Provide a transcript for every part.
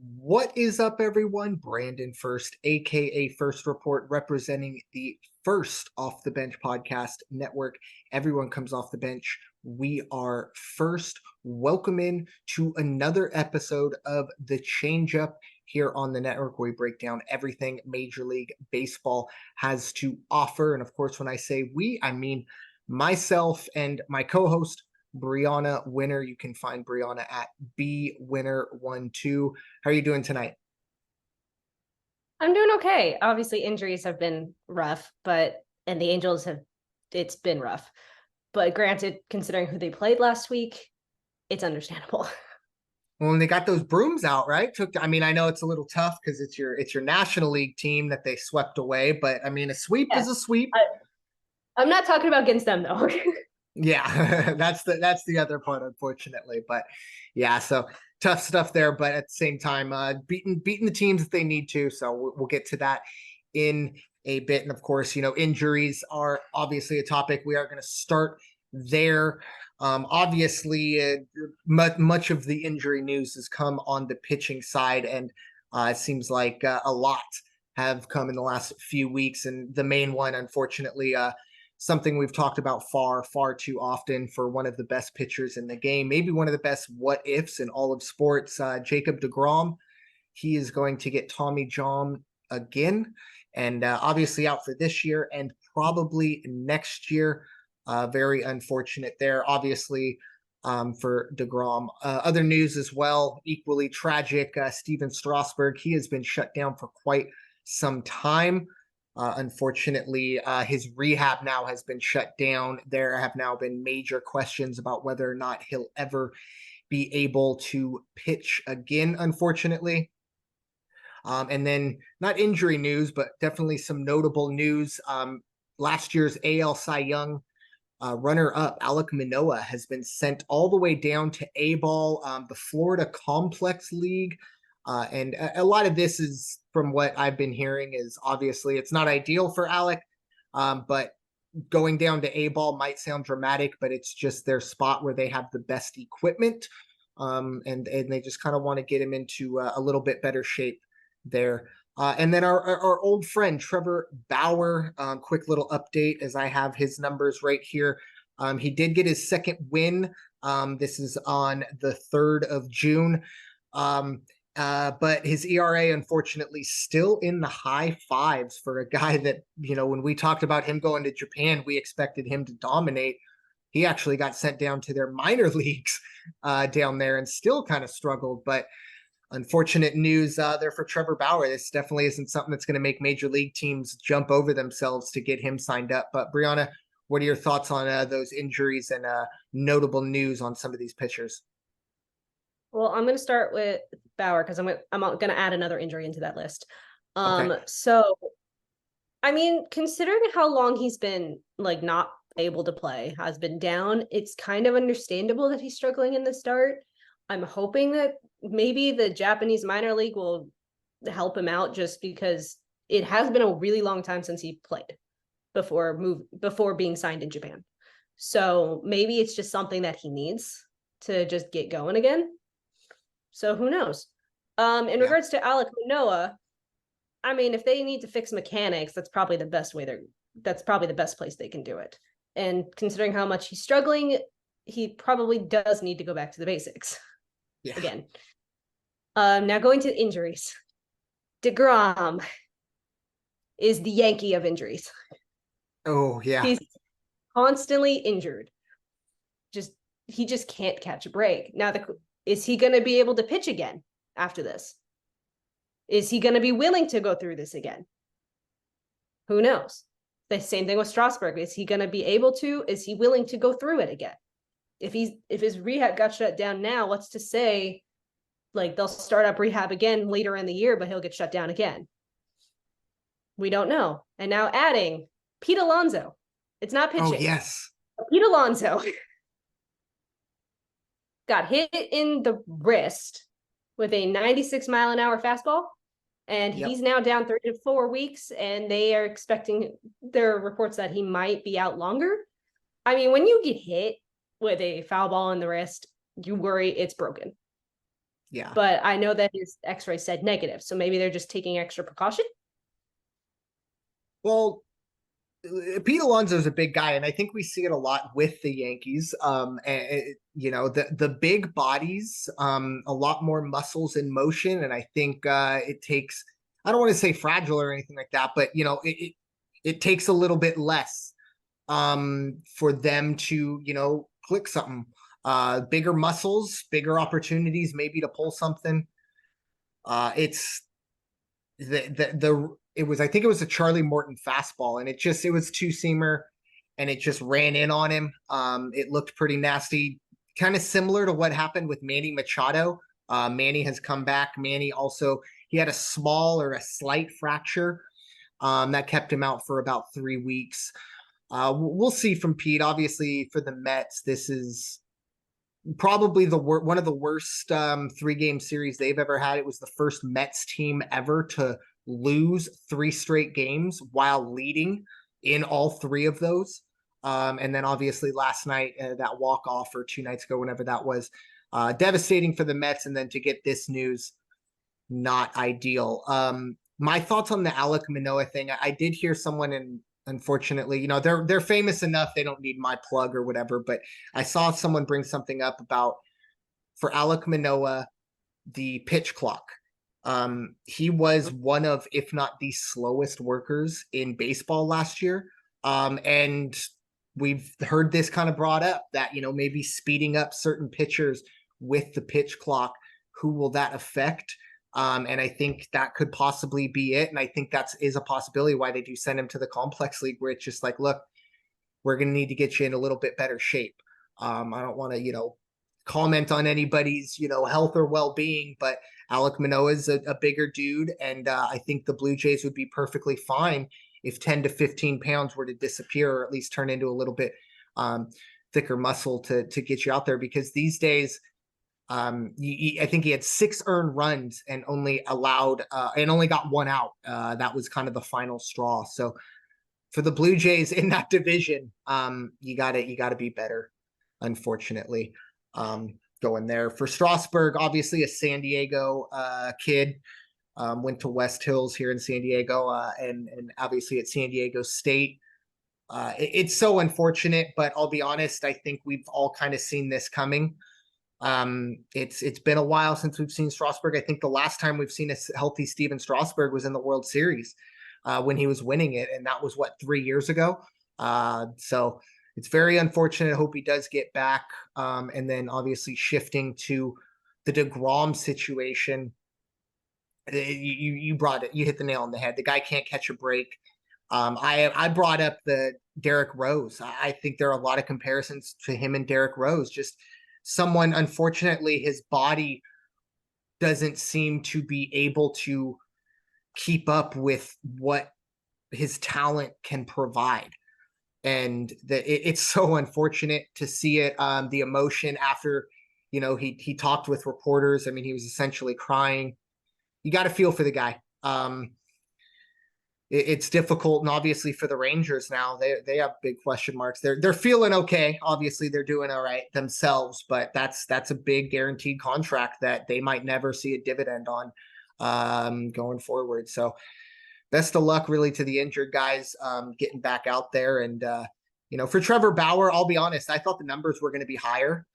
What is up, everyone? Brandon First, aka First Report, representing the First Off the Bench podcast network. Everyone comes off the bench. We are first. Welcome in to another episode of the Changeup here on the network, where we break down everything Major League Baseball has to offer. And of course, when I say we, I mean myself and my co-host Bryana Winner. You can find Bryana at bwinner12. How are you doing tonight? I'm doing okay. Obviously, injuries have been rough, and the Angels it's been rough. But granted, considering who they played last week, it's understandable. Well, and they got those brooms out, right? I know it's a little tough because it's your National League team that they swept away, but I mean, a sweep is Yes. a sweep. I'm not talking about against them though. Yeah, that's the other part, unfortunately. But yeah, so tough stuff there. But at the same time, beating the teams that they need to. So we'll get to that in a bit. And of course, injuries are obviously a topic. We are going to start there. Obviously, much of the injury news has come on the pitching side, and it seems like a lot have come in the last few weeks. And the main one, unfortunately, something we've talked about far, far too often for one of the best pitchers in the game, maybe one of the best what ifs in all of sports, Jacob DeGrom. He is going to get Tommy John again, and obviously out for this year and probably next year. Very unfortunate there, obviously, for DeGrom. Other news as well, equally tragic. Stephen Strasburg, he has been shut down for quite some time. Unfortunately, his rehab now has been shut down. There have now been major questions about whether or not he'll ever be able to pitch again, unfortunately. And then, not injury news, but definitely some notable news. Last year's AL Cy Young runner-up Alek Manoah has been sent all the way down to A-ball, the Florida Complex League. And a lot of this is from what I've been hearing is obviously it's not ideal for Alek, but going down to A-ball might sound dramatic, but it's just their spot where they have the best equipment. And they just kind of want to get him into a little bit better shape there. And then our old friend Trevor Bauer, quick little update as I have his numbers right here. He did get his second win. This is on the 3rd of June. But his ERA, unfortunately, still in the high fives for a guy that, when we talked about him going to Japan, we expected him to dominate. He actually got sent down to their minor leagues down there and still kind of struggled. But unfortunate news there for Trevor Bauer. This definitely isn't something that's going to make major league teams jump over themselves to get him signed up. But Bryana, what are your thoughts on those injuries and notable news on some of these pitchers? Well, I'm going to start with Bauer because I'm going to add another injury into that list. Okay. So I mean, considering how long he's been like not able to play, has been down, it's kind of understandable that he's struggling in the start. I'm hoping that maybe the Japanese minor league will help him out just because it has been a really long time since he played before being signed in Japan. So maybe it's just something that he needs to just get going again. So who knows? In regards to Alek Manoah, I mean, if they need to fix mechanics, that's probably the best place they can do it. And considering how much he's struggling, he probably does need to go back to the basics again. Now going to injuries. DeGrom is the Yankee of injuries. Oh, yeah. He's constantly injured. He just can't catch a break. Now, is he going to be able to pitch again after this? Is he going to be willing to go through this again? Who knows? The same thing with Strasburg. Is he going to be able to? Is he willing to go through it again? If his rehab got shut down now, what's to say like they'll start up rehab again later in the year, but he'll get shut down again? We don't know. And now adding Pete Alonso. It's not pitching. Oh, yes. Pete Alonso got hit in the wrist with a 96-mile-an-hour fastball. And he's now down 3 to 4 weeks, and there are reports that he might be out longer. I mean, when you get hit with a foul ball in the wrist, you worry it's broken. Yeah. but I know that his x-ray said negative, so maybe they're just taking extra precaution. Well, Pete Alonso's a big guy, and I think we see it a lot with the Yankees. The big bodies, a lot more muscles in motion, and I think it takes. I don't want to say fragile or anything like that, but it takes a little bit less for them to click something. Bigger muscles, bigger opportunities, maybe to pull something. It's the it was, I think it was a Charlie Morton fastball, and it was two seamer, and it just ran in on him. It looked pretty nasty, kind of similar to what happened with Manny Machado. Manny has come back. Manny also, he had a small or a slight fracture that kept him out for about 3 weeks. We'll see from Pete. Obviously, for the Mets, this is probably one of the worst 3-game series they've ever had. It was the first Mets team ever to lose 3 straight games while leading in all 3 of those. And then obviously last night, that walk-off, or 2 nights ago, whenever that was, devastating for the Mets. And then to get this news, not ideal. My thoughts on the Alek Manoah thing, I did hear someone, and unfortunately, they're famous enough, they don't need my plug or whatever, but I saw someone bring something up about, for Alek Manoah, the pitch clock. He was one of, if not the slowest workers in baseball last year. And we've heard this kind of brought up, that, maybe speeding up certain pitchers with the pitch clock, who will that affect? And I think that could possibly be it. And I think that is a possibility why they do send him to the complex league, where it's just like, look, we're going to need to get you in a little bit better shape. I don't want to, comment on anybody's, health or well-being, but Alek Manoah is a bigger dude. And I think the Blue Jays would be perfectly fine if 10 to 15 pounds were to disappear, or at least turn into a little bit thicker muscle to get you out there. Because these days, I think he had 6 earned runs and only got 1 out. That was kind of the final straw. So for the Blue Jays in that division, you gotta be better, unfortunately. Going there for Strasburg, obviously a San Diego kid, went to West Hills here in San Diego, and obviously at San Diego State. It's so unfortunate, but I'll be honest, I think we've all kind of seen this coming. It's been a while since we've seen Strasburg. I think the last time we've seen a healthy Stephen Strasburg was in the World Series, when he was winning it, and that was 3 years ago. So it's very unfortunate. I hope he does get back. And then obviously shifting to the DeGrom situation, you hit the nail on the head. The guy can't catch a break. I brought up the Derrick Rose. I think there are a lot of comparisons to him and Derrick Rose. Just someone, unfortunately, his body doesn't seem to be able to keep up with what his talent can provide. And it's so unfortunate to see it. The emotion after, he talked with reporters. I mean, he was essentially crying. You got to feel for the guy. It's difficult, and obviously for the Rangers now, they have big question marks. They're feeling okay. Obviously, they're doing all right themselves, but that's a big guaranteed contract that they might never see a dividend on going forward. So best of luck really to the injured guys getting back out there. And for Trevor Bauer, I'll be honest, I thought the numbers were going to be higher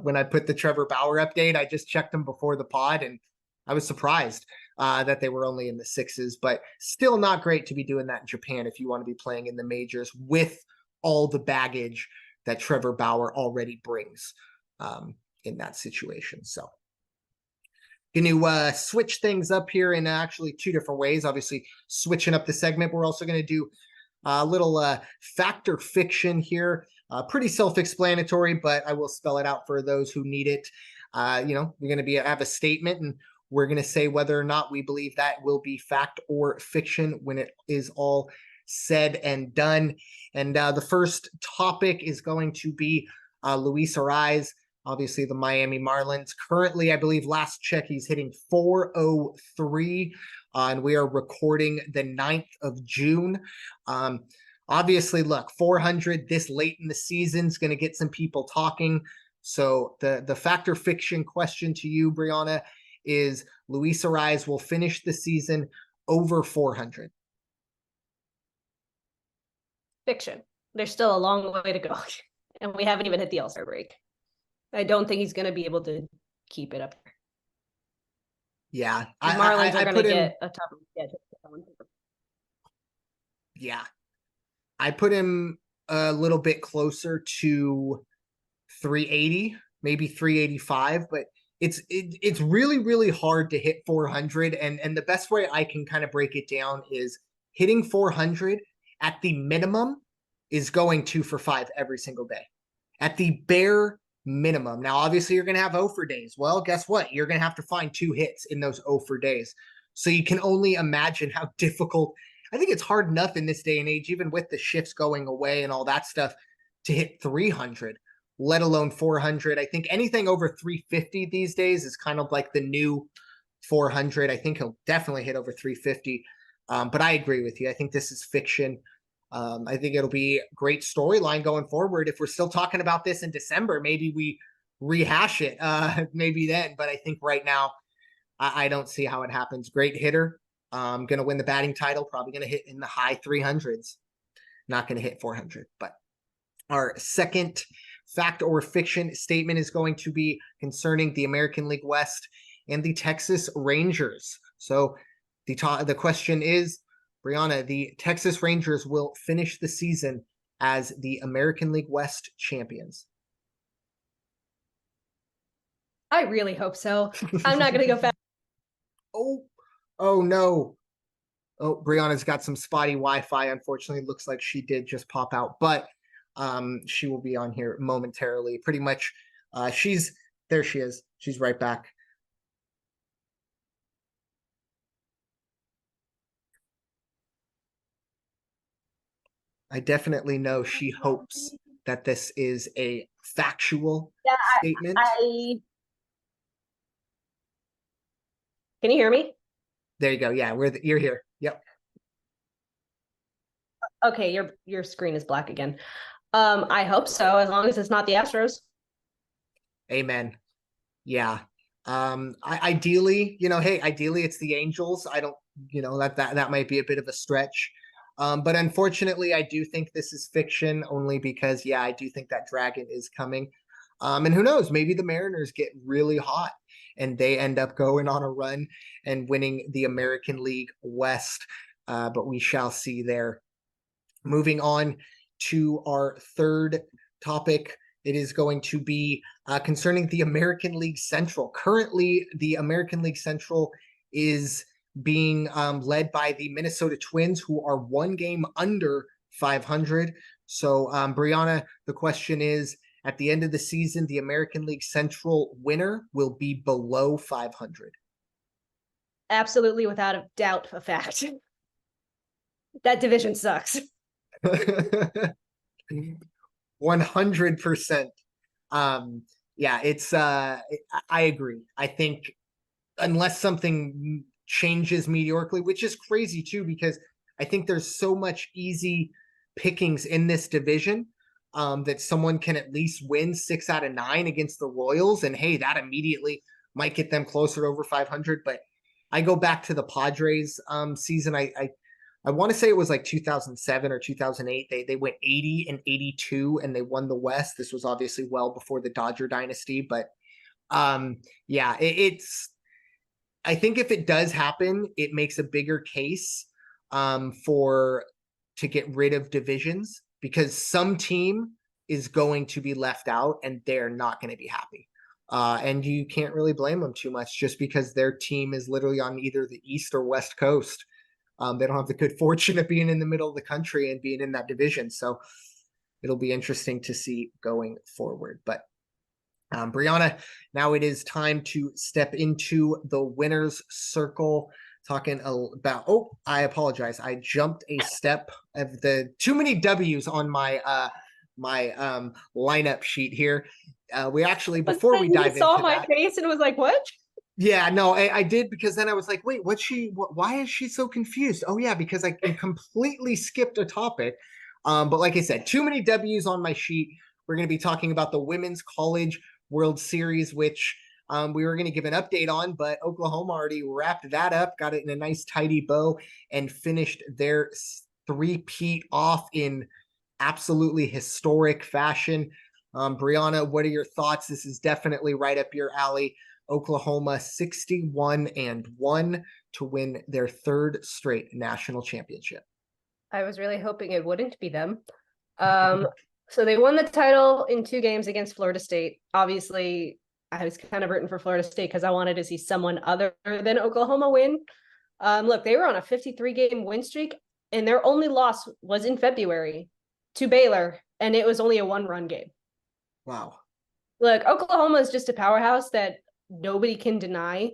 when I put the Trevor Bauer update. I just checked them before the pod, and I was surprised that they were only in the 6s, but still not great to be doing that in Japan if you want to be playing in the majors with all the baggage that Trevor Bauer already brings in that situation. So going to switch things up here in actually 2 different ways. Obviously, switching up the segment. We're also going to do a little fact or fiction here. Pretty self-explanatory, but I will spell it out for those who need it. We're going to have a statement, and we're going to say whether or not we believe that will be fact or fiction when it is all said and done. And the first topic is going to be Luis Ariz, obviously the Miami Marlins. Currently, I believe last check, he's hitting .403, and we are recording the 9th of June. Obviously, look, 400 this late in the season is going to get some people talking. So the factor fiction question to you, Bryana, is Luisa Rise will finish the season over 400. Fiction. There's still a long way to go. And we haven't even hit the All-Star break. I don't think he's going to be able to keep it up. Yeah. The Marlins are going to get a tougher schedule. Yeah. I put him a little bit closer to 380, maybe 385, but it's really, really hard to hit 400. And the best way I can kind of break it down is hitting 400 at the minimum is going 2 for 5 every single day. At the bare minimum. Now, obviously, you're going to have 0 for days. Well, guess what? You're going to have to find 2 hits in those 0 for days. So you can only imagine how difficult. I think it's hard enough in this day and age, even with the shifts going away and all that stuff, to hit 300, let alone 400. I think anything over 350 these days is kind of like the new 400. I think he'll definitely hit over 350. But I agree with you. I think this is fiction. I think it'll be a great storyline going forward. If we're still talking about this in December, maybe we rehash it maybe then. But I think right now, I don't see how it happens. Great hitter. Going to win the batting title. Probably going to hit in the high 300s. Not going to hit 400. But our second fact or fiction statement is going to be concerning the American League West and the Texas Rangers. So the question is, Bryana, the Texas Rangers will finish the season as the American League West champions. I really hope so. I'm not going to go fast. Oh no. Oh, Bryana's got some spotty Wi-Fi. Unfortunately, it looks like she did just pop out, but she will be on here momentarily. Pretty much, there she is. She's right back. I definitely know she hopes that this is a factual statement. Can you hear me? There you go. Yeah, you're here. Yep. Okay, your screen is black again. I hope so, as long as it's not the Astros. Amen. Yeah. Ideally, ideally it's the Angels. I don't, that might be a bit of a stretch. But unfortunately, I do think this is fiction only because, yeah, I do think that dragon is coming. And who knows, maybe the Mariners get really hot and they end up going on a run and winning the American League West. But we shall see there. Moving on to our third topic, it is going to be concerning the American League Central. Currently, the American League Central is being led by the Minnesota Twins, who are 1 game under 500. So, Bryana, the question is, at the end of the season, the American League Central winner will be below 500. Absolutely, without a doubt, a fact. That division sucks. 100%. Yeah, it's I agree. I think unless something changes meteorically, which is crazy too, because I think there's so much easy pickings in this division that someone can at least win 6 out of 9 against the Royals. And hey, that immediately might get them closer to over 500. But I go back to the Padres season. I want to say it was like 2007 or 2008. They went 80 and 82 and they won the West. This was obviously well before the Dodger dynasty, but yeah, I think if it does happen, it makes a bigger case to get rid of divisions, because some team is going to be left out and they're not going to be happy. And you can't really blame them too much just because their team is literally on either the East or West Coast. They don't have the good fortune of being in the middle of the country and being in that division. So it'll be interesting to see going forward. But Bryana, now it is time to step into the winner's circle. Talking about, I apologize. I jumped a step of the too many W's on my lineup sheet here. We actually, before we dive into saw my face and was like, what? Yeah, no, I did, because then I was like, wait, why is she so confused? Oh yeah, because I completely skipped a topic. But like I said, too many W's on my sheet. We're going to be talking about the women's college World Series, which we were going to give an update on, but Oklahoma already wrapped that up, got it in a nice tidy bow, and finished their three-peat off in absolutely historic fashion. Bryana, what are your thoughts? This is definitely right up your alley. Oklahoma 61-1 to win their third straight national championship. I was really hoping it wouldn't be them. So they won the title in 2 games against Florida State. Obviously, I was kind of rooting for Florida State because I wanted to see someone other than Oklahoma win. Look, they were on a 53-game win streak, and their only loss was in February to Baylor, and it was only a 1-run game. Wow. Look, Oklahoma is just a powerhouse that nobody can deny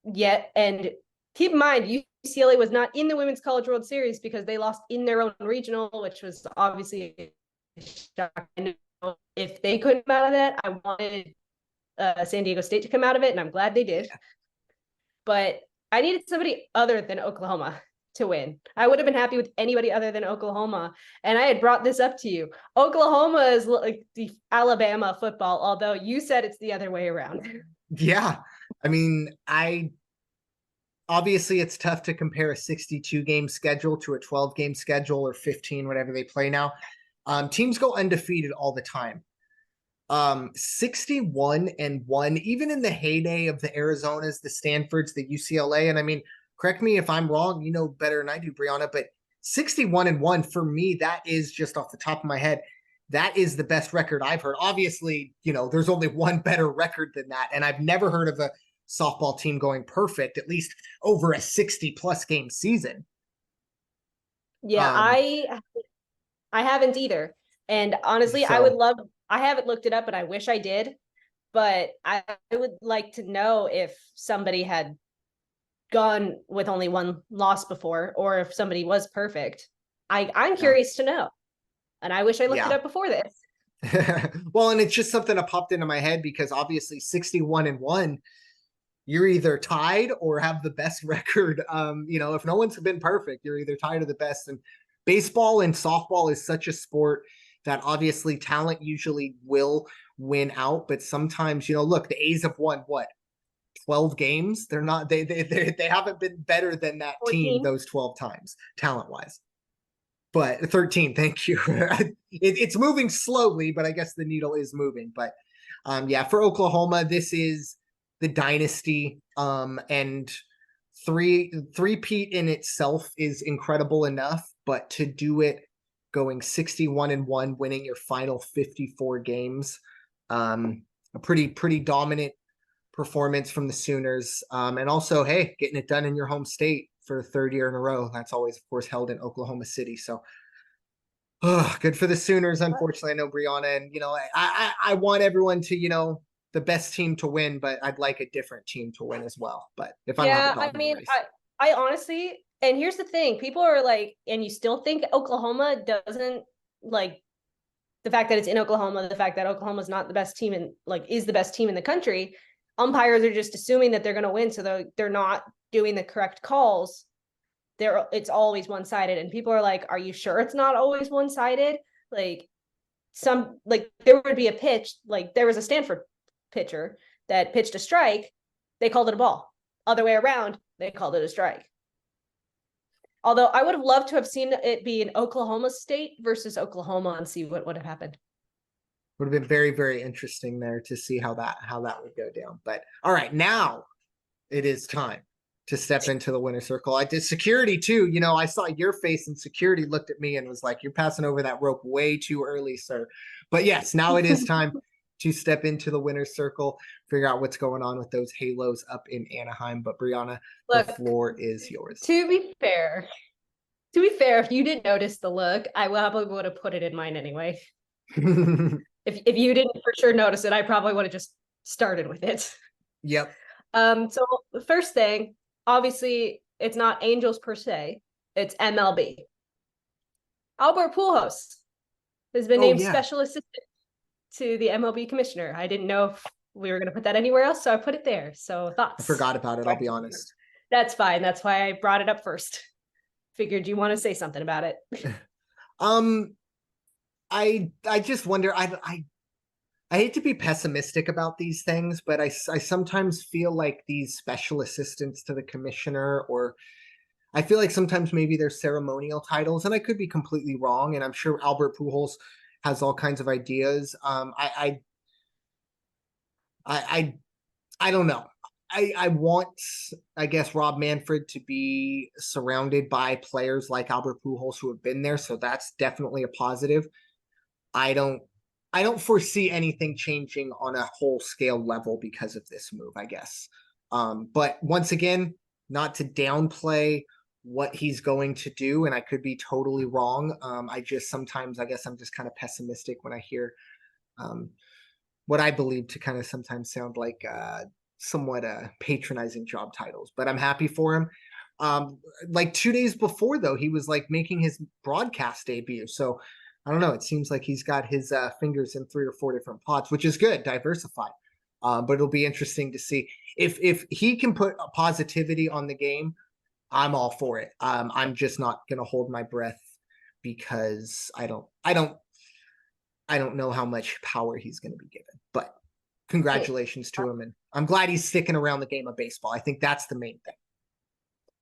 yet. And keep in mind, UCLA was not in the Women's College World Series because they lost in their own regional, which was obviously a shock. If they couldn't come out of that, I wanted San Diego State to come out of it, and I'm glad they did. But I needed somebody other than Oklahoma to win. I would have been happy with anybody other than Oklahoma. And I had brought this up to you. Oklahoma is like the Alabama football, although you said it's the other way around. Yeah. I mean, obviously it's tough to compare a 62-game schedule to a 12-game schedule or 15, whatever they play now. Teams go undefeated all the time. 61-1, even in the heyday of the Arizonas, the Stanfords, the UCLA. And I mean, correct me if I'm wrong, you know better than I do, Bryana, but 61-1 for me, that is just off the top of my head. That is the best record I've heard. Obviously, you know, there's only one better record than that. And I've never heard of a softball team going perfect, at least over a 60+ game season. Yeah, I haven't either. And honestly, I haven't looked it up, but I wish I did. But I would like to know if somebody had gone with only 1 loss before, or if somebody was perfect. I'm curious to know. And I wish I looked it up before this. Well, and it's just something that popped into my head because obviously 61-1, you're either tied or have the best record. You know, if no one's been perfect, you're either tied or the best. And baseball and softball is such a sport that obviously talent usually will win out, but sometimes, you know, look, the A's have won what, 12 games? They're not, they haven't been better than that 14. team those 12 times, talent-wise. But 13, thank you. It's moving slowly, but I guess the needle is moving. But yeah, for Oklahoma, this is the dynasty. And three-peat in itself is incredible enough, but to do it going 61-1, winning your final 54 games, a pretty dominant performance from the Sooners. And also, hey, getting it done in your home state for the 3rd year in a row. That's always, of course, held in Oklahoma City. So good for the Sooners. Unfortunately, I know Bryana, and you know, I want everyone to, you know, the best team to win, but I'd like a different team to win as well. But if I'm not involved in the race. I honestly, and here's the thing, people are like, and you still think Oklahoma doesn't, like, the fact that it's in Oklahoma, the fact that Oklahoma's not the best team in, like, is the best team in the country. Umpires are just assuming that they're going to win, so they're not doing the correct calls. It's always one-sided, and people are like, are you sure it's not always one-sided? Like, there would be a pitch, like there was a Stanford pitcher that pitched a strike, they called it a ball. Other way around, they called it a strike. Although I would have loved to have seen it be in Oklahoma State versus Oklahoma and see what would have happened. Would have been very, very interesting there to see how that would go down. But all right, now it is time to step into the winner's circle. I did security too. You know, I saw your face and security looked at me and was like, you're passing over that rope way too early, sir. But yes, now it is time to step into the winner's circle, figure out what's going on with those Halos up in Anaheim. But Bryana, the floor is yours. To be fair, if you didn't notice the look, I probably would have put it in mine anyway. If you didn't for sure notice it, I probably would have just started with it. Yep. So the first thing, obviously, it's not Angels per se, it's MLB. Albert Pujols has been named special assistant to the MLB commissioner. I didn't know if we were going to put that anywhere else, so I put it there. So thoughts? I forgot about it, I'll be honest. That's fine. That's why I brought it up first. Figured you want to say something about it. I just wonder, I hate to be pessimistic about these things, but I sometimes feel like these special assistants to the commissioner, or I feel like sometimes maybe they're ceremonial titles, and I could be completely wrong. And I'm sure Albert Pujols has all kinds of ideas. I I don't know. I want, I guess, Rob Manfred to be surrounded by players like Albert Pujols who have been there, so that's definitely a positive. I don't I don't foresee anything changing on a whole scale level because of this move, I guess. But once again, not to downplay what he's going to do, and I could be totally wrong. I just sometimes, I guess, I'm just kind of pessimistic when I hear um, what I believe to kind of sometimes sound like somewhat patronizing job titles. But I'm happy for him. Like 2 days before, though, he was like making his broadcast debut. So I don't know. It seems like he's got his fingers in 3 or 4 different pots, which is good, diversified. But it'll be interesting to see if he can put a positivity on the game. I'm all for it. I'm just not going to hold my breath because I don't know how much power he's going to be given. But congratulations to him, and I'm glad he's sticking around the game of baseball. I think that's the main thing.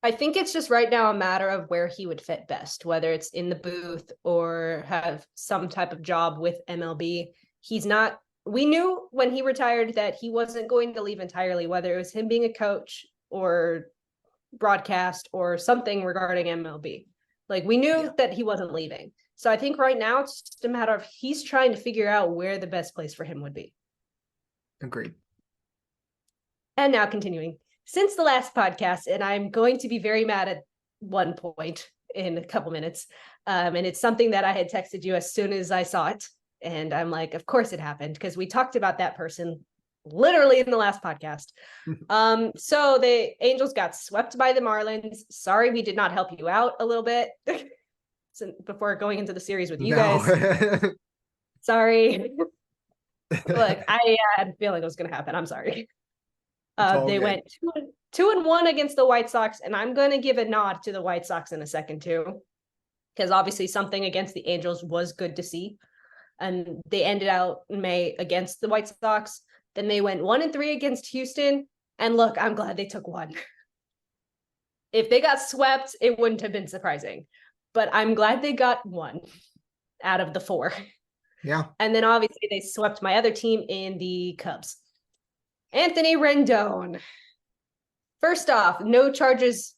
I think it's just right now a matter of where he would fit best, whether it's in the booth or have some type of job with MLB. He's not, we knew when he retired that he wasn't going to leave entirely, whether it was him being a coach or broadcast or something regarding MLB. Like we knew that he wasn't leaving. So I think right now it's just a matter of he's trying to figure out where the best place for him would be. Agreed. And now continuing. Since the last podcast, and I'm going to be very mad at one point in a couple minutes, and it's something that I had texted you as soon as I saw it. And I'm like, of course it happened, because we talked about that person literally in the last podcast. So the Angels got swept by the Marlins. Sorry, we did not help you out a little bit before going into the series with you guys. Sorry. Look, I had a feeling it was going to happen. I'm sorry. They went 2-1 against the White Sox, and I'm going to give a nod to the White Sox in a second too, because obviously something against the Angels was good to see, and they ended out in May against the White Sox. Then they went 1-3 against Houston, and look, I'm glad they took one. If they got swept, it wouldn't have been surprising, but I'm glad they got one out of the 4. Yeah. And then obviously they swept my other team in the Cubs. Anthony Rendon. First off, no charges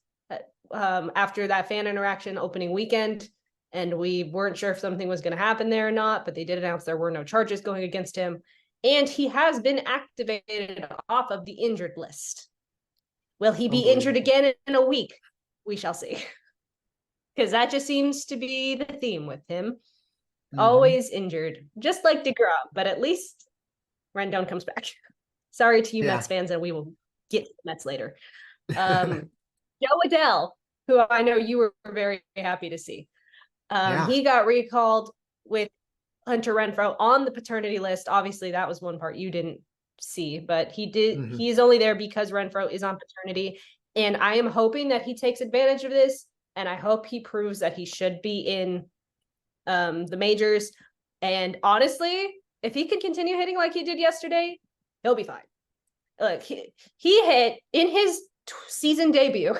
after that fan interaction opening weekend, and we weren't sure if something was going to happen there or not, but they did announce there were no charges going against him, and he has been activated off of the injured list. Will he be injured again in a week? We shall see, because that just seems to be the theme with him. Always injured, just like DeGrom, but at least Rendon comes back. Sorry to you Mets fans, and we will get to the Mets later. Joe Adell, who I know you were very happy to see. He got recalled with Hunter Renfroe on the paternity list. Obviously, that was one part you didn't see, but he did. He is only there because Renfroe is on paternity, and I am hoping that he takes advantage of this, and I hope he proves that he should be in the majors. And honestly, if he can continue hitting like he did yesterday, he'll be fine. Look, he hit in his season debut,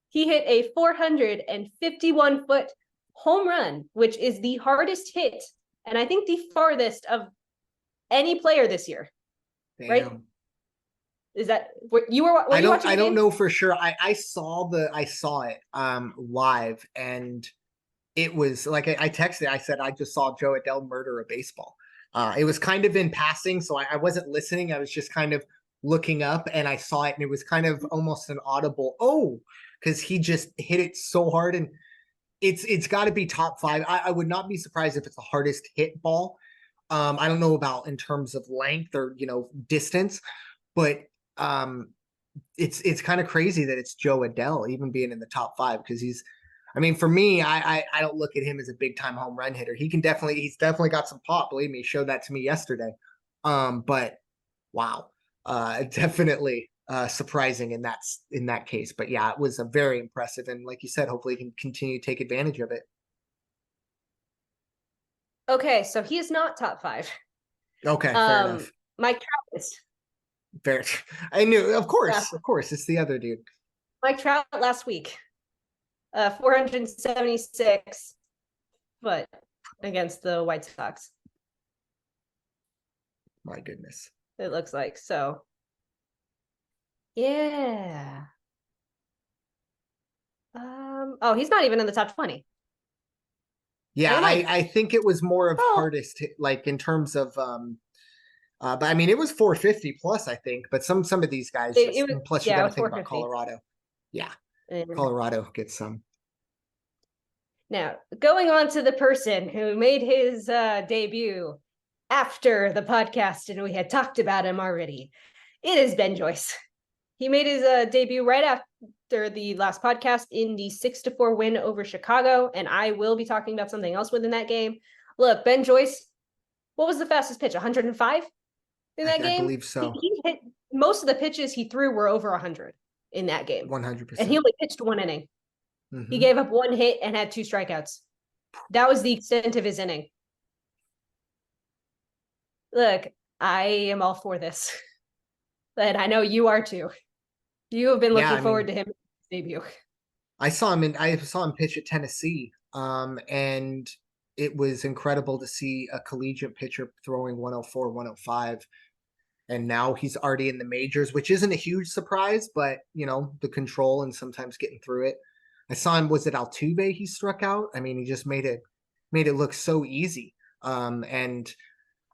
he hit a 451-foot home run, which is the hardest hit, and I think the farthest of any player this year. Damn. Right? Is that what you were watching? I don't know for sure. I saw it live, and it was like I texted. I said I just saw Joe Adell murder a baseball. It was kind of in passing, so I wasn't listening. I was just kind of looking up, and I saw it, and it was kind of almost an audible "oh," because he just hit it so hard, and it's got to be top 5. I would not be surprised if it's the hardest hit ball. I don't know about in terms of length or distance, but it's kind of crazy that it's Joe Adell even being in the top 5, because he's. I mean, for me, I don't look at him as a big time home run hitter. He's definitely got some pop. Believe me, he showed that to me yesterday. But wow, definitely surprising in that case. But yeah, it was a very impressive, and like you said, hopefully he can continue to take advantage of it. Okay, so he is not top 5. Okay, fair enough. Mike Trout is Fair. I knew, last of course, it's the other dude. Mike Trout last week. 476 foot against the White Sox. My goodness. It looks like so. Yeah. Oh, he's not even in the top 20. Yeah, Never mind. I think it was more of Oh, hardest hit, like in terms of but I mean it was 450 plus, I think, but some of these guys it just, was, and plus you yeah, got it to was think about 450. Colorado. Yeah, And Colorado gets some. now, going on to the person who made his debut after the podcast, and we had talked about him already. It is Ben Joyce. He made his debut right after the last podcast in the 6-4 win over Chicago, and I will be talking about something else within that game. Look, Ben Joyce, what was the fastest pitch? 105 in that I game? believe so. He hit most of the pitches he threw were over 100 in that game, and he 100%. only pitched one inning. He Hmm. gave up one hit and had 2 strikeouts. That was the extent of his inning. Look, I am all for this. And I know you are too. You have been Yeah, looking I forward mean, to him debut. I saw him pitch at Tennessee. And it was incredible to see a collegiate pitcher throwing 104, 105. And now he's already in the majors, which isn't a huge surprise, but you know, the control and sometimes getting through it. I saw him, was it Altuve he struck out? I mean, he just made it look so easy. And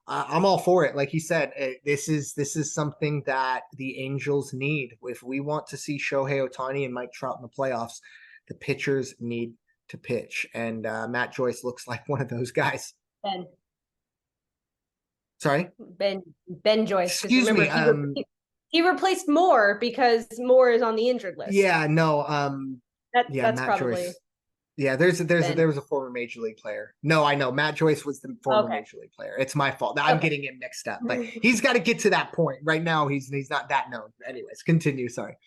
I'm all for it. Like he said, this is something that the Angels need. If we want to see Shohei Ohtani and Mike Trout in the playoffs, the pitchers need to pitch. And Matt Joyce looks like one of those guys. Ben, Sorry, Ben Joyce, because excuse remember me. he replaced Moore because Moore is on the injured list. Yeah, no. Yeah, That's Matt probably Joyce. Yeah, there Ben. was a former major league player. No, I know Matt Joyce was the former Okay. major league player. It's my fault. I'm Okay. getting him mixed up, but he's got to get to that point. Right now, he's not that known. Anyways, continue. Sorry.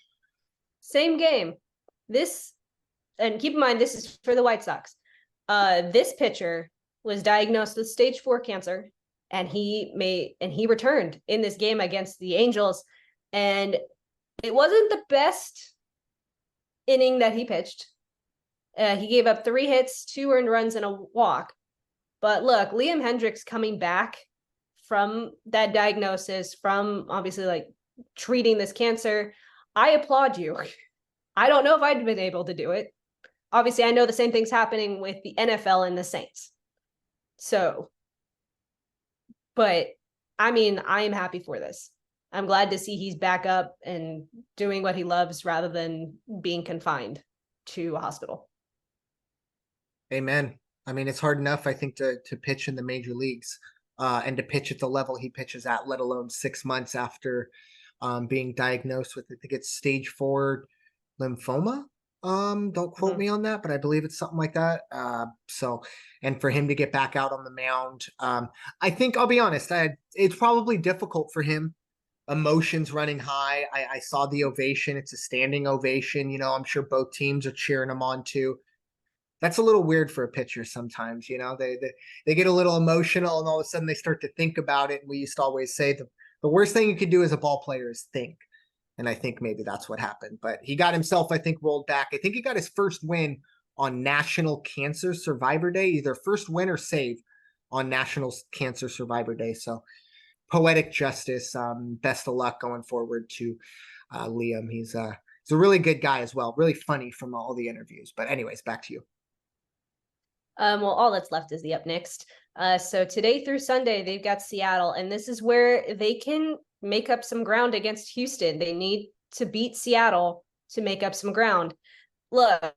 Same game. This, and keep in mind this is for the White Sox. This pitcher was diagnosed with stage 4 cancer, and he returned in this game against the Angels, and it wasn't the best inning that he pitched. He gave up 3 hits, 2 earned runs, and a walk. But look, Liam Hendriks coming back from that diagnosis, from obviously like treating this cancer, I applaud you. I don't know if I'd been able to do it. Obviously, I know the same thing's happening with the NFL and the Saints. So, but I mean, I am happy for this. I'm glad to see he's back up and doing what he loves rather than being confined to a hospital. Amen. I mean, it's hard enough, I think, to pitch in the major leagues, and to pitch at the level he pitches at, let alone 6 months after being diagnosed with, I think it's stage 4 lymphoma. Don't quote me on that, but I believe it's something like that. So, and for him to get back out on the mound, I think I'll be honest, it's probably difficult for him. Emotions running high. I saw the ovation. It's a standing ovation. You know, I'm sure both teams are cheering him on too. That's a little weird for a pitcher sometimes. You know, they get a little emotional and all of a sudden they start to think about it. And we used to always say the worst thing you could do as a ball player is think. And I think maybe that's what happened. But he got himself, I think, rolled back. I think he got his first win on National Cancer Survivor Day, either first win or save on National Cancer Survivor Day. So poetic justice. Best of luck going forward to Liam. He's a really good guy as well. Really funny from all the interviews. But anyways, back to you. Well, all that's left is the up next. So today through Sunday, they've got Seattle, and this is where they can make up some ground against Houston. They need to beat Seattle to make up some ground. Look,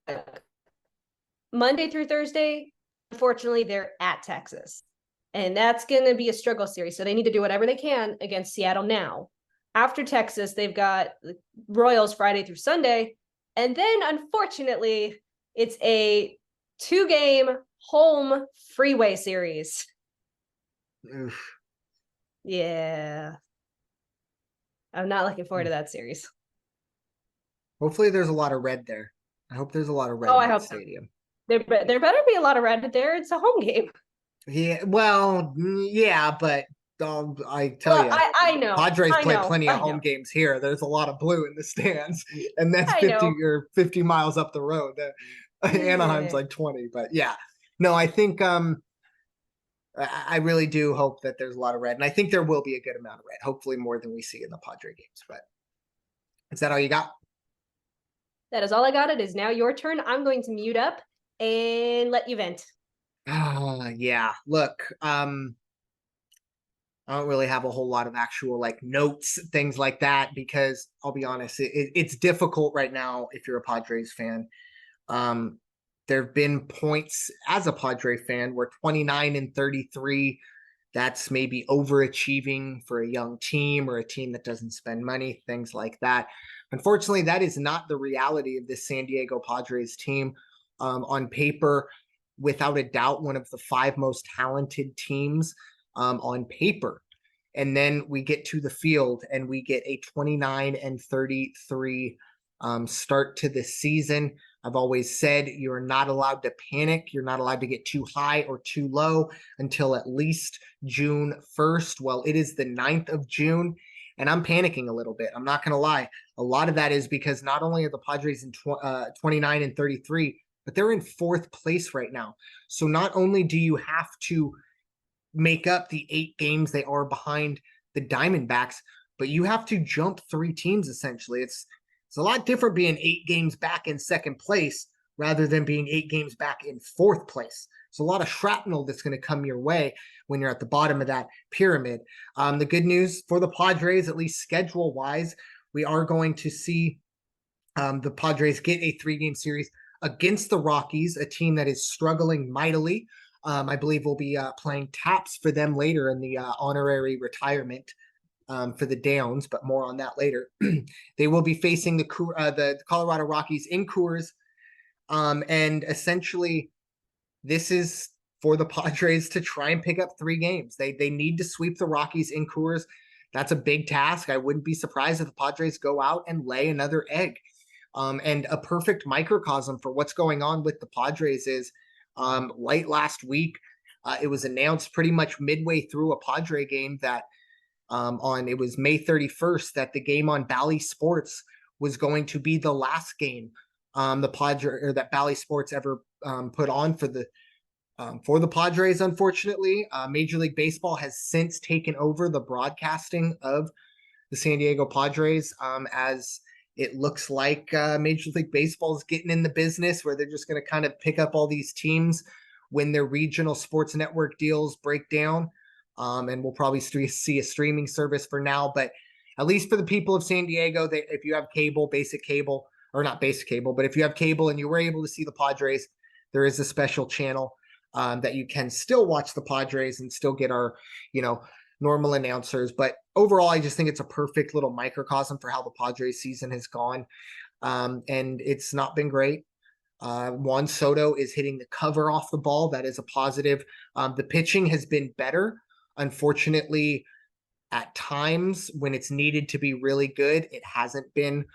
Monday through Thursday, unfortunately, they're at Texas, and that's going to be a struggle series. So they need to do whatever they can against Seattle now. After Texas, they've got the Royals Friday through Sunday, and then unfortunately, it's a 2-game home freeway series. Oof. Yeah. I'm not looking forward to that series. Hopefully there's a lot of red there. I hope there's a lot of red Oh, in I that hope so. stadium. There better be a lot of red there. It's a home game. Yeah, well, yeah, but I tell you, Padres I play know, plenty of I home know, games here. There's a lot of blue in the stands, and that's I 50 know. or 50 miles up the road. Anaheim's like 20, but yeah. No, I think I really do hope that there's a lot of red, and I think there will be a good amount of red. Hopefully, more than we see in the Padre games. But is that all you got? That is all I got. It is now your turn. I'm going to mute up and let you vent. Yeah. Look, I don't really have a whole lot of actual like notes, things like that, because I'll be honest, it's difficult right now if you're a Padres fan. Um, there have been points as a Padre fan where 29 and 33, that's maybe overachieving for a young team or a team that doesn't spend money, things like that. Unfortunately, that is not the reality of this San Diego Padres team. On paper, without a doubt, one of the five most talented teams on paper. And then we get to the field and we get a 29 and 33 start to the season. I've always said you're not allowed to panic. You're not allowed to get too high or too low until at least June 1st. Well, it is the 9th of June, and I'm panicking a little bit. I'm not going to lie. A lot of that is because not only are the Padres in 29 and 33, but they're in fourth place right now. So not only do you have to make up the 8 games they are behind the Diamondbacks, but you have to jump 3 teams essentially. It's a lot different being 8 games back in second place rather than being 8 games back in fourth place. It's a lot of shrapnel that's going to come your way when you're at the bottom of that pyramid. The good news for the Padres, at least schedule wise, we are going to see the Padres get a 3-game series against the Rockies, a team that is struggling mightily. I believe we'll be playing taps for them later in the honorary retirement for the Downs, but more on that later. They will be facing the Colorado Rockies in Coors, and essentially, this is for the Padres to try and pick up 3 games. They need to sweep the Rockies in Coors. That's a big task. I wouldn't be surprised if the Padres go out and lay another egg. And a perfect microcosm for what's going on with the Padres is late last week, it was announced pretty much midway through a Padre game that it was May 31st that the game on Bally Sports was going to be the last game the Padre or that Bally Sports ever put on for the Padres. Unfortunately, Major League Baseball has since taken over the broadcasting of the San Diego Padres, as it looks like Major League Baseball is getting in the business where they're just going to kind of pick up all these teams when their regional sports network deals break down. And we'll probably see a streaming service for now, but at least for the people of San Diego, if you have cable, basic cable, or not basic cable, but if you have cable and you were able to see the Padres, there is a special channel that you can still watch the Padres and still get our, normal announcers. But overall, I just think it's a perfect little microcosm for how the Padres season has gone. And it's not been great. Juan Soto is hitting the cover off the ball. That is a positive. The pitching has been better. Unfortunately, at times when it's needed to be really good, it hasn't been.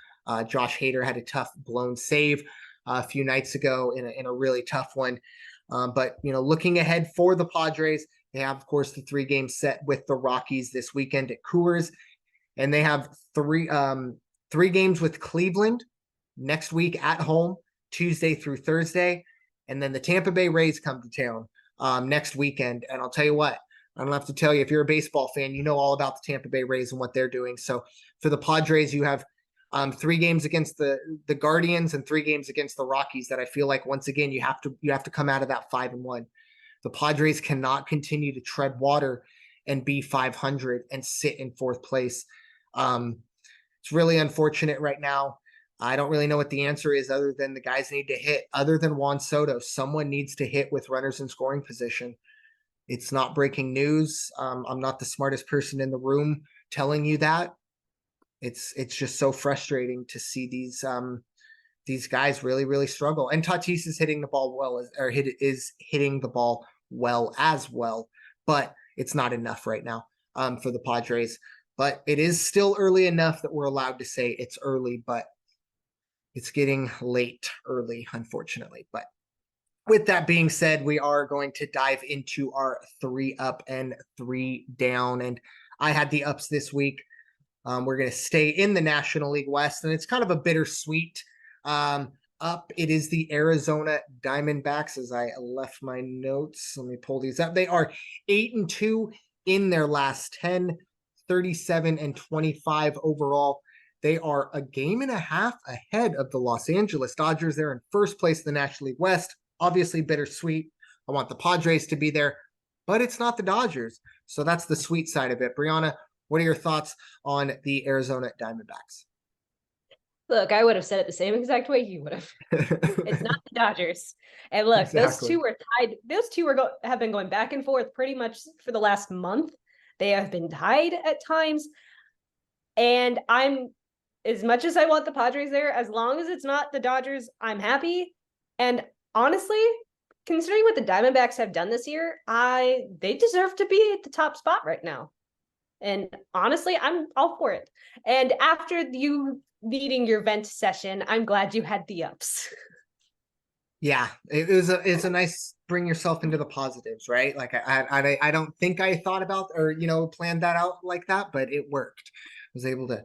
Josh Hader had a tough blown save a few nights ago in a really tough one. But looking ahead for the Padres, they have, of course, the 3-game set with the Rockies this weekend at Coors, and they have three games with Cleveland next week at home, Tuesday through Thursday, and then the Tampa Bay Rays come to town next weekend. And I'll tell you what, I don't have to tell you, if you're a baseball fan, you know all about the Tampa Bay Rays and what they're doing. So for the Padres, you have 3 games against the Guardians and 3 games against the Rockies that I feel like, once again, you have to come out of that 5-1. The Padres cannot continue to tread water and be 500 and sit in 4th place. It's really unfortunate right now. I don't really know what the answer is other than the guys need to hit. Other than Juan Soto, someone needs to hit with runners in scoring position. It's not breaking news. I'm not the smartest person in the room telling you that. It's just so frustrating to see these guys really, really struggle. And Tatis is hitting the ball well, is hitting the ball well as well, but it's not enough right now for the Padres. But it is still early enough that we're allowed to say it's early, but it's getting late early, unfortunately. But with that being said, we are going to dive into our 3 up and 3 down. And I had the ups this week. We're going to stay in the National League West, and it's kind of a bittersweet up. It is the Arizona Diamondbacks. As I left my notes, let me pull these up. They are 8-2 in their last 10, 37-25 overall. They are a game and a half ahead of the Los Angeles Dodgers. They're in first place in the National League West. Obviously bittersweet. I want the Padres to be there, but it's not the Dodgers. So that's the sweet side of it. Bryana, what are your thoughts on the Arizona Diamondbacks? Look, I would have said it the same exact way you would have. It's not the Dodgers. And look, those Exactly. two were tied. Those two have been going back and forth pretty much for the last month. They have been tied at times. And I'm, as much as I want the Padres there, as long as it's not the Dodgers, I'm happy. And honestly, considering what the Diamondbacks have done this year, they deserve to be at the top spot right now. And honestly, I'm all for it. And after you needing your vent session, I'm glad you had the ups. Yeah, it's a nice bring yourself into the positives, right? Like I don't think I thought about or planned that out like that, but it worked. I was able to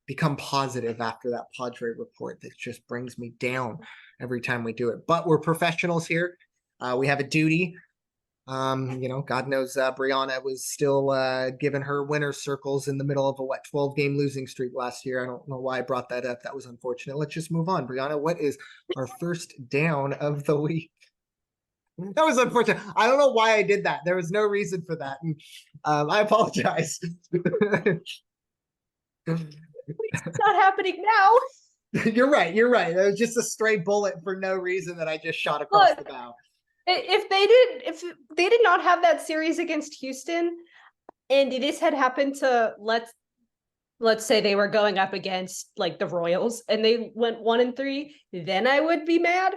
become positive after that Padre report that just brings me down every time we do it. But we're professionals here. We have a duty. God knows Bryana was still giving her winner circles in the middle of a 12-game losing streak last year. I don't know why I brought that up. That was unfortunate. Let's just move on. Bryana, what is our first down of the week? That was unfortunate. I don't know why I did that. There was no reason for that. And, I apologize. It's not happening now. You're right. You're right. It was just a stray bullet for no reason that I just shot across Look, the bow. if they did not have that series against Houston, and this had happened to let's say they were going up against like the Royals and they went 1-3, then I would be mad.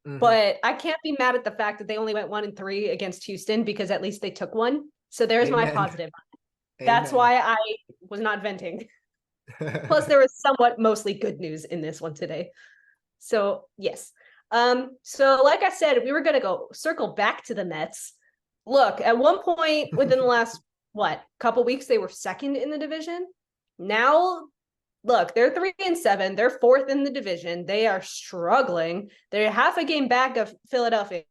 Mm-hmm. But I can't be mad at the fact that they only went 1-3 against Houston because at least they took one. So there's Amen. my positive. Amen. That's why I was not venting. Plus, there was somewhat mostly good news in this one today. So yes. So like I said, we were gonna go circle back to the Mets. Look, at one point within the last couple weeks, they were second in the division. Now, look, they're 3-7. They're fourth in the division. They are struggling. They're half a game back of Philadelphia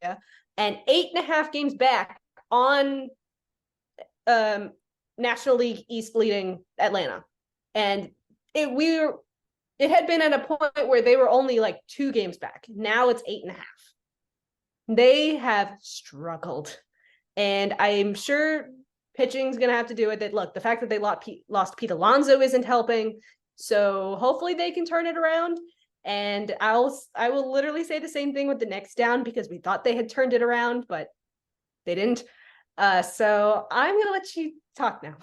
and 8.5 games back on National League East leading Atlanta. And it had been at a point where they were only like 2 games back. Now it's 8.5. They have struggled. And I'm sure pitching's going to have to do with it. Look, the fact that they lost Pete Alonso isn't helping. So hopefully they can turn it around. And I will literally say the same thing with the next down because we thought they had turned it around, but they didn't. So I'm going to let you talk now.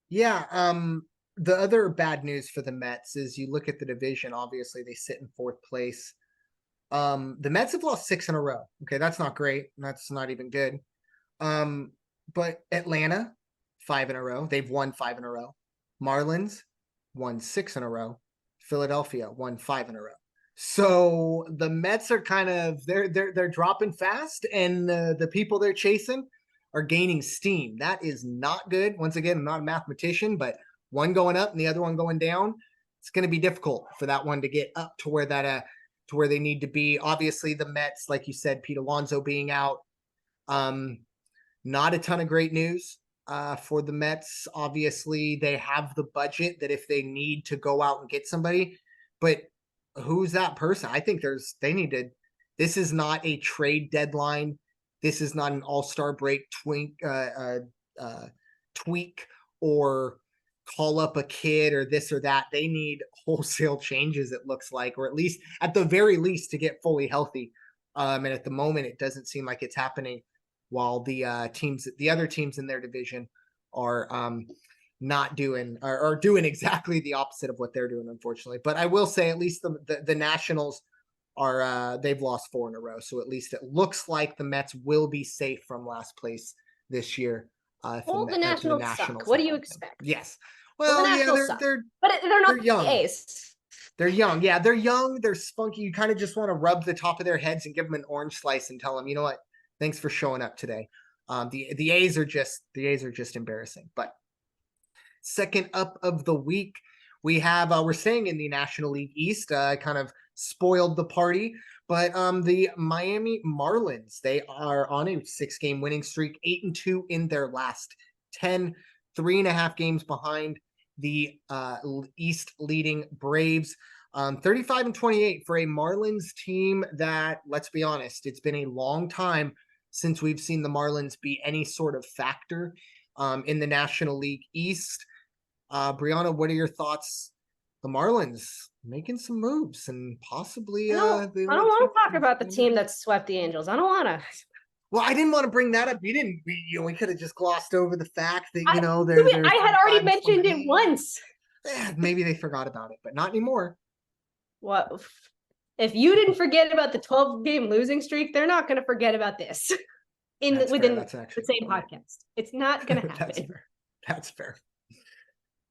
Yeah. The other bad news for the Mets is you look at the division, obviously they sit in 4th place. The Mets have lost 6 in a row. Okay, that's not great. That's not even good. But Atlanta, 5 in a row. They've won 5 in a row. Marlins won 6 in a row. Philadelphia won 5 in a row. So the Mets are kind of they're dropping fast, and the people they're chasing are gaining steam. That is not good. Once again, I'm not a mathematician, but one going up and the other one going down, it's going to be difficult for that one to get up to where to where they need to be. Obviously, the Mets, like you said, Pete Alonso being out, not a ton of great news for the Mets. Obviously, they have the budget that if they need to go out and get somebody, but who's that person? I think they need to. This is not a trade deadline. This is not an all-star break tweak or call up a kid or this or that. They need wholesale changes, it looks like, or at the very least to get fully healthy. And at the moment, it doesn't seem like it's happening, while the other teams in their division are not doing or doing exactly the opposite of what they're doing, unfortunately. But I will say at least the Nationals are they've lost 4 in a row. So at least it looks like the Mets will be safe from last place this year. Well, the Nationals suck. What do you expect? Yes. Well, Well, the yeah, Nationals suck. But they're not young. the A's. They're young. Yeah, they're young. They're spunky. You kind of just want to rub the top of their heads and give them an orange slice and tell them, you know what? Thanks for showing up today. The A's are just embarrassing. But second up of the week, we have we're staying in the National League East. Kind of spoiled the party, but the Miami Marlins, they are on a 6-game winning streak, 8-2 in their last 10, 3.5 games behind the East leading Braves. 35-28 for a Marlins team that, let's be honest, it's been a long time since we've seen the Marlins be any sort of factor in the National League East. Bryana, what are your thoughts? The Marlins making some moves and possibly I don't want to talk about the team that swept the Angels. I don't want to. Well, I didn't want to bring that up. We could have just glossed over the fact that, I had already mentioned it once. Maybe they forgot about it, but not anymore. What? If you didn't forget about the 12-game losing streak, they're not going to forget about this within the same podcast. It's not going to happen. That's fair.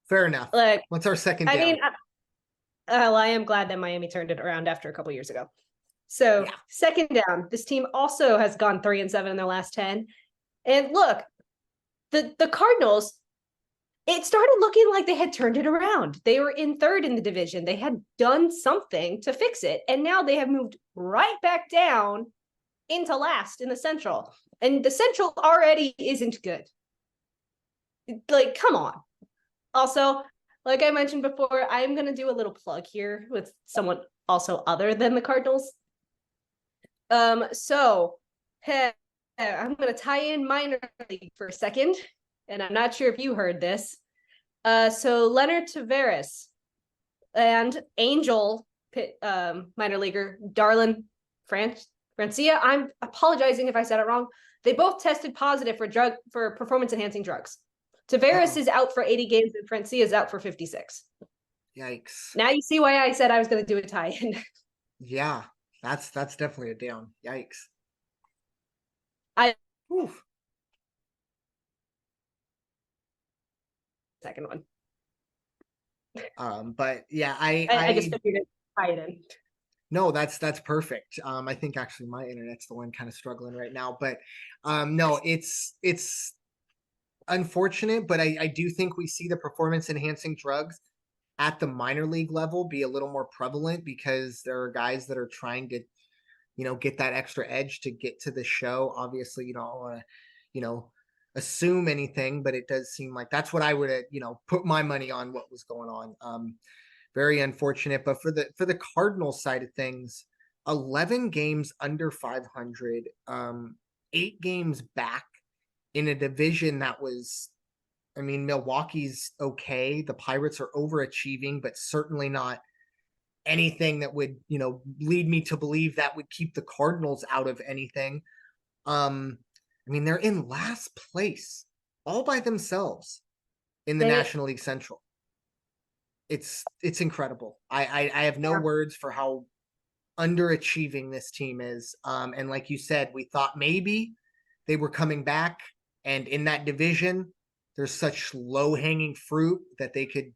Fair enough. Like, what's our second down? I mean, I am glad that Miami turned it around after a couple years ago. So yeah. Second down, this team also has gone 3-7 in their last 10. And look, the Cardinals, it started looking like they had turned it around. They were in third in the division. They had done something to fix it. And now they have moved right back down into last in the Central. And the Central already isn't good. Like, come on. Also, like I mentioned before, I'm going to do a little plug here with someone also other than the Cardinals. So I'm going to tie in minor league for a second, and I'm not sure if you heard this. So Leonard Taveras and Angel minor leaguer Darlin Francia, I'm apologizing if I said it wrong. They both tested positive for performance enhancing drugs. Taveras is out for 80 games and Francia is out for 56. Yikes. Now you see why I said I was going to do a tie-in. Yeah, that's definitely a down. Yikes. Oof. Second one. But yeah, I just figured to tie it in. No, that's perfect. I think actually my internet's the one kind of struggling right now, but no, it's unfortunate, but I do think we see the performance enhancing drugs at the minor league level be a little more prevalent because there are guys that are trying to, get that extra edge to get to the show. Obviously, you don't want to, assume anything, but it does seem like that's what I would, put my money on what was going on. Very unfortunate, but for the Cardinals side of things, 11 games under 500, 8 games back in a division that was, I mean, Milwaukee's okay. The Pirates are overachieving, but certainly not anything that would, lead me to believe that would keep the Cardinals out of anything. I mean, they're in last place all by themselves in the National League Central. It's incredible. I have no words for how underachieving this team is. And like you said, we thought maybe they were coming back. And in that division, there's such low-hanging fruit that they could,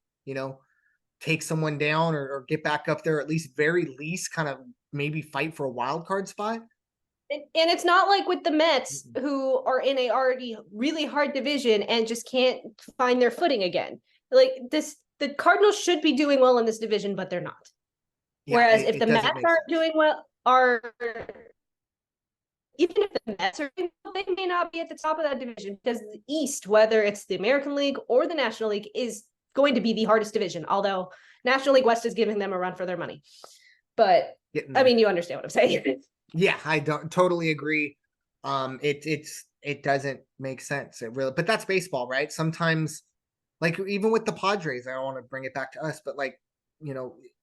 take someone down or get back up there, at least very least kind of maybe fight for a wild card spot. And it's not like with the Mets, who are in a already really hard division and just can't find their footing again. Like the Cardinals should be doing well in this division, but they're not. Yeah, whereas if the Mets aren't doing well, even if the Mets are doing well, they may not be at the top of that division because the East, whether it's the American League or the National League, is going to be the hardest division. Although National League West is giving them a run for their money. But I mean, you understand what I'm saying. Yeah, I don't totally agree. It doesn't make sense. It really, but that's baseball, right? Sometimes, like even with the Padres, I don't want to bring it back to us, but like,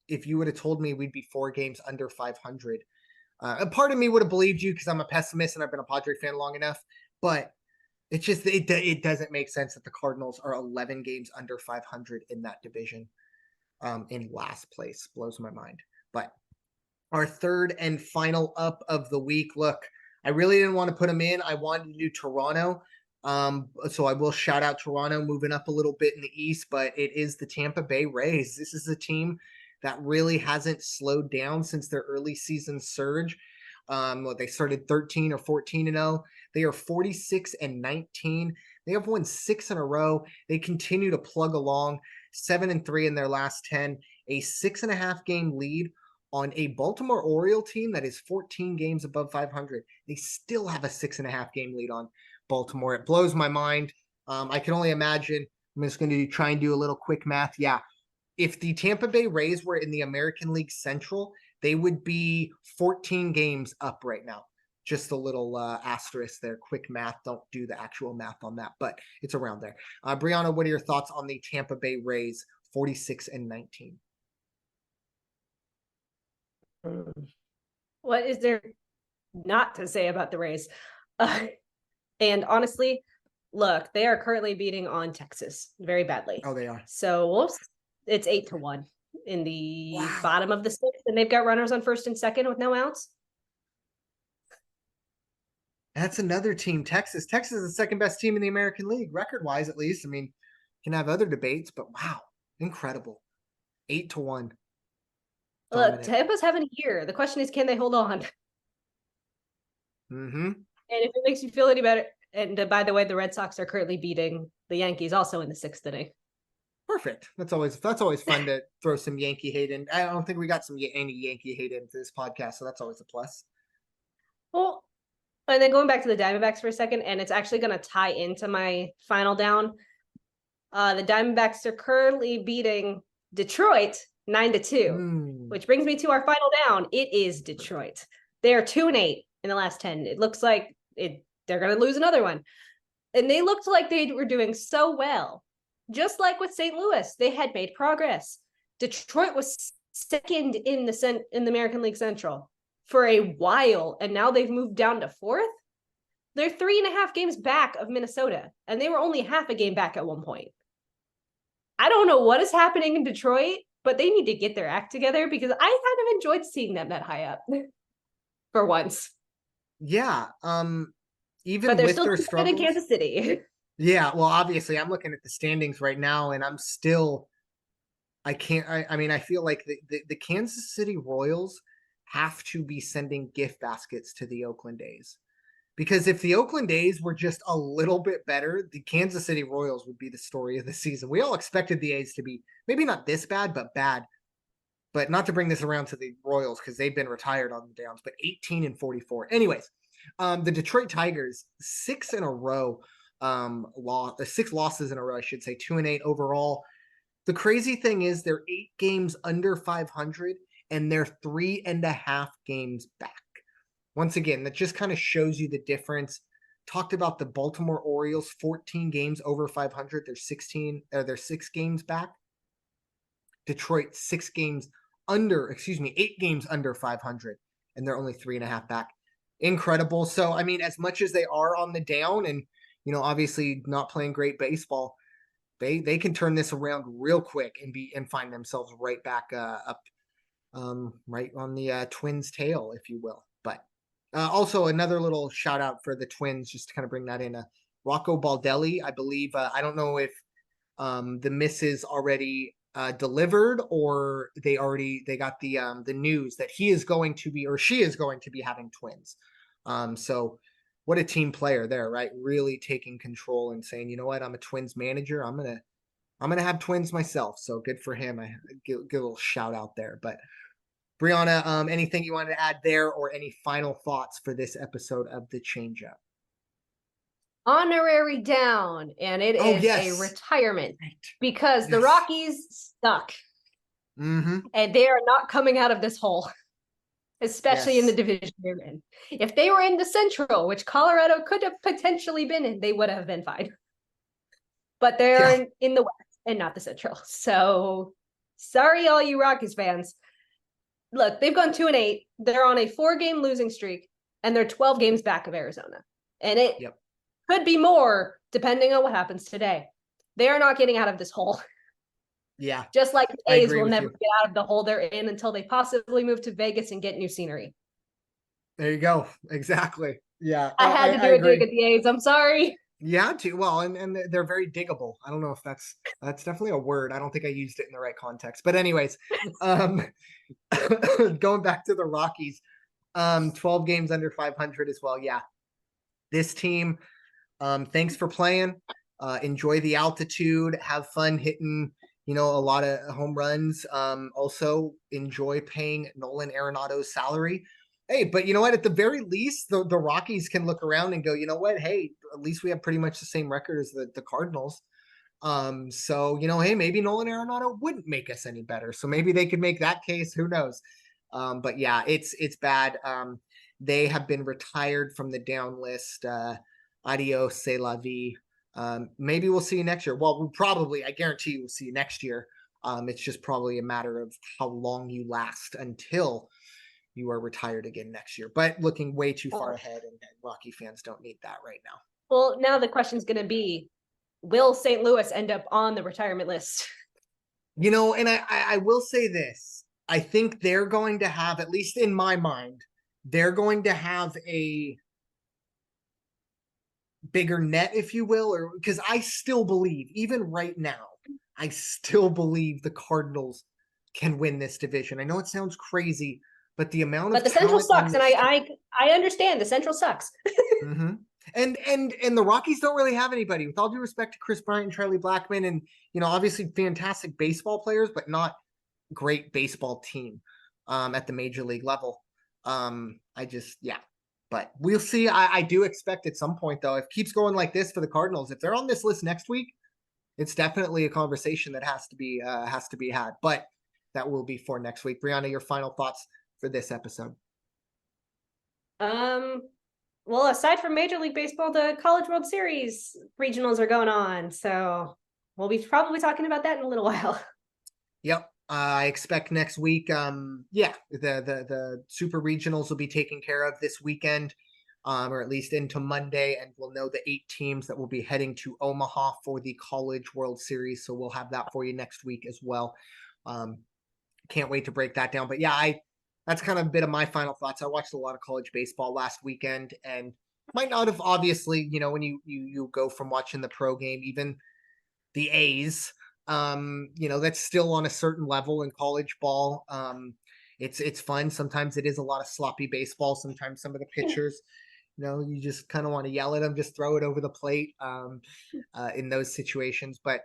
if you would have told me we'd be 4 games under 500, a part of me would have believed you because I'm a pessimist and I've been a Padre fan long enough. But it's just it doesn't make sense that the Cardinals are 11 games under 500 in that division, in last place. Blows my mind. But our third and final up of the week. Look, I really didn't want to put them in. I wanted to do Toronto. So I will shout out Toronto moving up a little bit in the East, but it is the Tampa Bay Rays. This is a team that really hasn't slowed down since their early season surge. They started 13 or 14-0. They are 46-19. They have won 6 in a row. They continue to plug along, 7-3 in their last 10, a 6.5 game lead on a Baltimore Oriole team that is 14 games above 500. They still have a 6.5 game lead on Baltimore. It blows my mind. I can only imagine. I'm just going to try and do a little quick math. Yeah. If the Tampa Bay Rays were in the American League Central, they would be 14 games up right now. Just a little asterisk there. Quick math. Don't do the actual math on that, but it's around there. Bryana, what are your thoughts on the Tampa Bay Rays 46-19? What is there not to say about the Rays? And honestly, look, they are currently beating on Texas very badly. Oh, they are. So it's 8-1 in the bottom of the 6th, and they've got runners on first and second with no outs. That's another team, Texas. Texas is the second best team in the American League, record-wise at least. I mean, can have other debates, but wow, incredible. 8-1. Look, Tampa's having a year. The question is, can they hold on? Mm-hmm. And if it makes you feel any better, and by the way, the Red Sox are currently beating the Yankees also in the 6th inning. Perfect. That's always fun to throw some Yankee hate in. I don't think we got any Yankee hate into this podcast, so that's always a plus. Well, and then going back to the Diamondbacks for a second, and it's actually going to tie into my final down. The Diamondbacks are currently beating Detroit 9-2, which brings me to our final down. It is Detroit. They are 2-8 in the last 10. It looks like they're going to lose another one. And they looked like they were doing so well. Just like with St. Louis, they had made progress. Detroit was second in the American League Central for a while, and now they've moved down to 4th. They're 3.5 games back of Minnesota, and they were only half a game back at one point. I don't know what is happening in Detroit, but they need to get their act together, because I kind of enjoyed seeing them that high up for once. Yeah. Even but they're with still their in struggles, Kansas City. Yeah, well, obviously, I'm looking at the standings right now, and I'm still. I can't. I mean, I feel like the Kansas City Royals have to be sending gift baskets to the Oakland A's, because if the Oakland A's were just a little bit better, the Kansas City Royals would be the story of the season. We all expected the A's to be maybe not this bad, but bad. But not to bring this around to the Royals, because they've been retired on the downs, but 18-44. Anyways, the Detroit Tigers, 6 in a row. 6 losses in a row, I should say, 2-8 overall. The crazy thing is they're 8 games under 500, and they're 3.5 games back. Once again, that just kind of shows you the difference. Talked about the Baltimore Orioles, 14 games over 500. They're 6 games back. Detroit, 8 games under 500, and they're only 3.5 back. Incredible. So, I mean, as much as they are on the down and obviously not playing great baseball, they can turn this around real quick and find themselves right back up, right on the Twins' tail, if you will. But also another little shout out for the Twins, just to kind of bring that in. Rocco Baldelli, I believe. I don't know if the missus already delivered, or they got the news that he is going to be, or she is going to be, having twins. So. What a team player there, right? Really taking control and saying, you know what, I'm a Twins manager. I'm gonna have twins myself. So good for him. I give a little shout out there. But Bryana, anything you wanted to add there, or any final thoughts for this episode of the Changeup? Honorary down, and it is a retirement, because the Rockies suck. And they are not coming out of this hole. Especially in the division they're in. If they were in the Central, which Colorado could have potentially been in, they would have been fine. But they're in the West and not the Central. So sorry, all you Rockies fans. Look, they've gone 2-8. They're on a 4-game losing streak, and they're 12 games back of Arizona. And it could be more, depending on what happens today. They are not getting out of this hole. Yeah. Just like the A's will never get out of the hole they're in until they possibly move to Vegas and get new scenery. There you go. Exactly. Yeah. I had to do a dig at the A's. I'm sorry. Yeah, too. Well, and they're very diggable. I don't know if that's definitely a word. I don't think I used it in the right context. But anyways, um going back to the Rockies, 12 games under 500 as well. Yeah. This team, thanks for playing. Enjoy the altitude, have fun hitting, a lot of home runs. Also enjoy paying Nolan Arenado's salary. Hey, but you know what? At the very least, the Rockies can look around and go, you know what? Hey, at least we have pretty much the same record as the Cardinals. So hey, maybe Nolan Arenado wouldn't make us any better. So maybe they could make that case. Who knows? But yeah, it's bad. They have been retired from the down list. Adios, c'est la vie. Maybe we'll see you next year. Well, I guarantee we'll see you next year. It's just probably a matter of how long you last until you are retired again next year. But looking way too far ahead, and Rocky fans don't need that right now. Well, now the question's going to be, will St. Louis end up on the retirement list? And I will say this. I think they're going to have, at least in my mind, they're going to have a bigger net, if you will, or because I still believe, even right now, I still believe the Cardinals can win this division. I know it sounds crazy, but the amount of the Central sucks, and this... I understand the Central sucks. Mm-hmm. And the Rockies don't really have anybody. With all due respect to Chris Bryant and Charlie Blackmon, and obviously fantastic baseball players, but not great baseball team at the major league level. But we'll see. I do expect at some point, though, if it keeps going like this for the Cardinals, if they're on this list next week, it's definitely a conversation that has to be had. But that will be for next week. Bryana, your final thoughts for this episode? Well, aside from Major League Baseball, the College World Series regionals are going on, so we'll be probably talking about that in a little while. Yep. I expect next week. The super regionals will be taken care of this weekend, or at least into Monday, and we'll know the 8 teams that will be heading to Omaha for the College World Series. So we'll have that for you next week as well. Can't wait to break that down. But yeah, that's kind of a bit of my final thoughts. I watched a lot of college baseball last weekend, and might not have, obviously, when you go from watching the pro game, even the A's. That's still on a certain level in college ball. It's fun. Sometimes it is a lot of sloppy baseball. Sometimes some of the pitchers, you just kind of want to yell at them, just throw it over the plate in those situations. But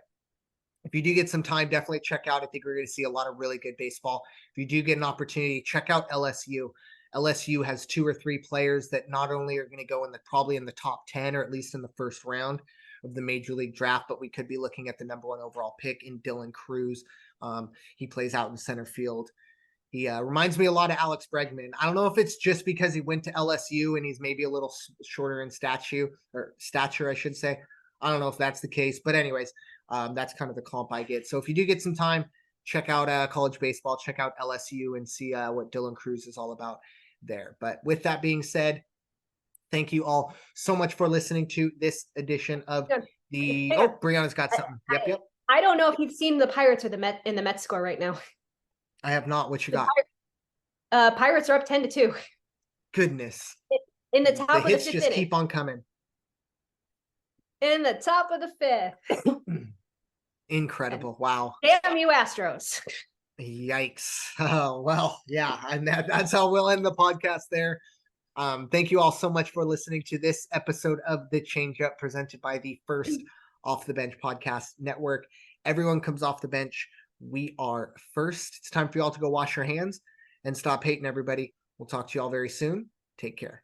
if you do get some time, definitely check out. I think we're going to see a lot of really good baseball. If you do get an opportunity, check out LSU. LSU has 2 or 3 players that not only are going to go probably in the top 10, or at least in the first round of the major league draft, but we could be looking at the number 1 overall pick in Dylan Cruz. He plays out in center field. He reminds me a lot of Alex Bregman. I don't know if it's just because he went to LSU and he's maybe a little shorter in stature, I should say. I don't know if that's the case, but anyways, that's kind of the comp I get. So if you do get some time, check out college baseball, check out LSU, and see what Dylan Cruz is all about there. But with that being said, thank you all so much for listening to this edition of the... Oh, Bryana's got something. Yep. I don't know if you've seen the Pirates or the Mets score right now. I have not. What you got? Pirates are up 10-2. Goodness. In the top of the 5th hits just keep on coming. In the top of the 5th. Incredible. Wow. Damn you, Astros. Yikes. Oh, well, yeah. And that's how we'll end the podcast there. Thank you all so much for listening to this episode of The Changeup, presented by the First Off the Bench Podcast Network. Everyone comes off the bench. We are first. It's time for you all to go wash your hands and stop hating everybody. We'll talk to you all very soon. Take care.